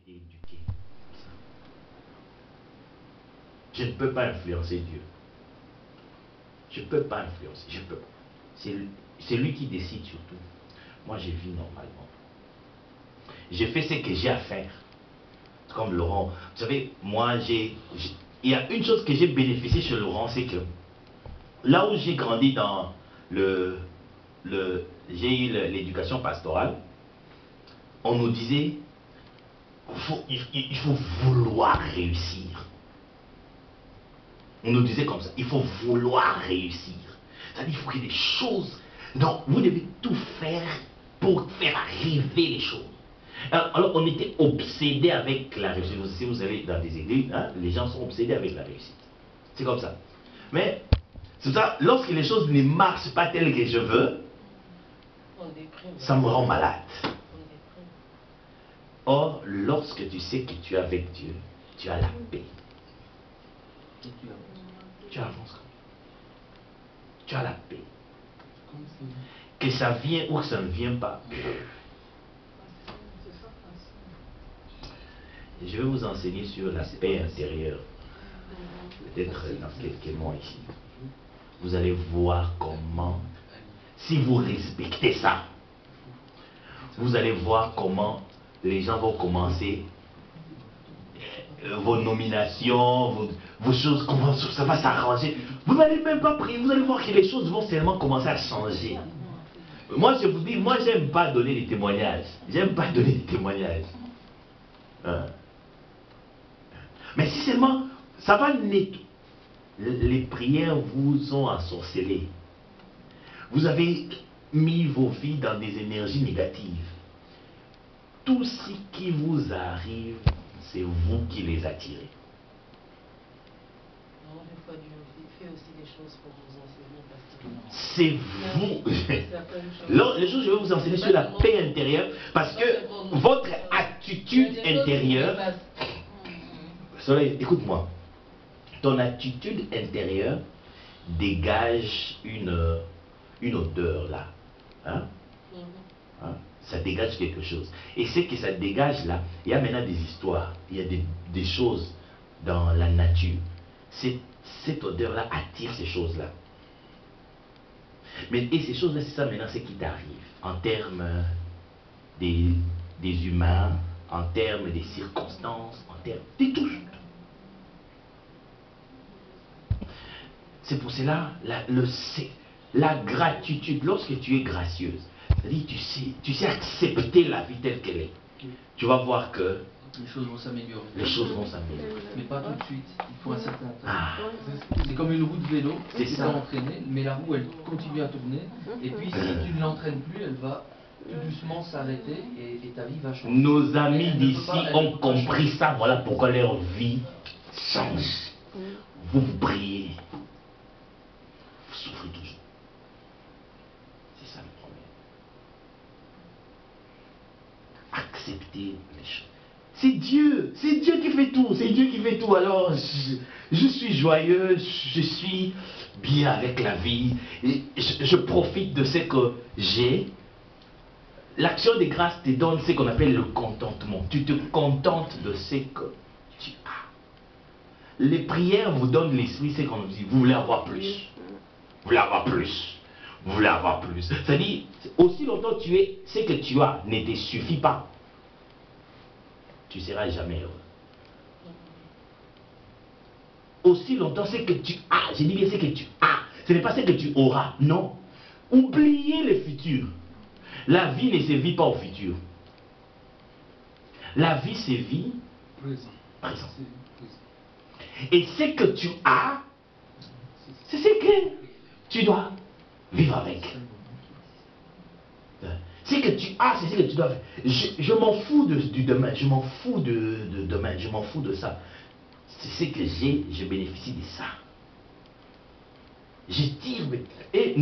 été éduqué comme ça. Je ne peux pas influencer Dieu. Je ne peux pas influencer. Je peux pas. C'est lui qui décide surtout. Moi, je vis normalement. J'ai fait ce que j'ai à faire. Comme Laurent. Vous savez, moi, il y a une chose que j'ai bénéficié chez Laurent, c'est que là où j'ai grandi dans j'ai eu l'éducation pastorale, on nous disait il faut vouloir réussir. On nous disait comme ça, il faut vouloir réussir. C'est-à-dire qu'il faut qu'il y ait des choses. Donc, vous devez tout faire pour faire arriver les choses. Alors on était obsédé avec la réussite. Si vous allez dans des églises, hein, les gens sont obsédés avec la réussite. C'est comme ça. Mais, c'est ça, lorsque les choses ne marchent pas telles que je veux, ça me rend malade. Or, lorsque tu sais que tu es avec Dieu, tu as la paix. Tu avances. Tu as la paix. Que ça vienne ou que ça ne vienne pas. Je vais vous enseigner sur la paix intérieure. Peut-être dans quelques mois ici. Vous allez voir comment, si vous respectez ça, vous allez voir comment les gens vont commencer vos nominations, vos choses, comment ça va s'arranger. Vous n'allez même pas prier, vous allez voir que les choses vont seulement commencer à changer. Moi, je vous dis, moi, j'aime pas donner des témoignages. J'aime pas donner des témoignages. Hein? Mais si seulement, ça va nettoyer. Les prières vous ont ensorcelé. Vous avez mis vos vies dans des énergies négatives. Tout ce qui vous arrive, c'est vous qui les attirez. C'est vous. Les choses, je vais vous enseigner sur la paix intérieure, parce que votre attitude intérieure. Soleil, écoute-moi. Ton attitude intérieure dégage une odeur là. Hein? Hein? Ça dégage quelque chose. Et ce que ça dégage là, il y a maintenant des histoires, il y a des choses dans la nature. Cette odeur-là attire ces choses-là. Mais et ces choses-là, c'est ça maintenant, c'est qui t'arrive en termes des humains, en termes des circonstances, en termes de tout. C'est pour cela, la gratitude, lorsque tu es gracieuse, c'est-à-dire tu sais accepter la vie telle qu'elle est, tu vas voir que les choses vont s'améliorer. Les choses vont s'améliorer. Mais pas tout de suite, il faut un certain temps. C'est comme une roue de vélo, tu peux l'entraîner, mais la roue elle continue à tourner, et puis si tu ne l'entraînes plus, elle va tout doucement s'arrêter et ta vie va changer. Nos amis d'ici ont compris ça, voilà pourquoi leur vie change. Vous priez. Vous souffrez toujours. C'est ça le problème. Acceptez les choses. C'est Dieu qui fait tout, c'est Dieu qui fait tout. Alors, je suis joyeux, je suis bien avec la vie, et je profite de ce que j'ai. L'action de grâce te donne ce qu'on appelle le contentement. Tu te contentes de ce que tu as. Les prières vous donnent l'esprit, c'est qu'on nous dit, vous voulez avoir plus. Vous voulez avoir plus. Vous voulez avoir plus. C'est-à-dire, aussi longtemps tu es, ce que tu as ne te suffit pas. Tu ne seras jamais heureux. Aussi longtemps, ce que tu as, je dis bien ce que tu as, ce n'est pas ce que tu auras, non. Oubliez le futur. La vie ne se vit pas au futur. La vie se vit présent. Et ce que tu as, c'est ce que tu dois vivre avec. Ce que tu as, c'est ce que tu dois faire. Je m'en fous du demain, je m'en fous de demain, je m'en fous de ça. C'est ce que j'ai, je bénéficie de ça. Je tire. Et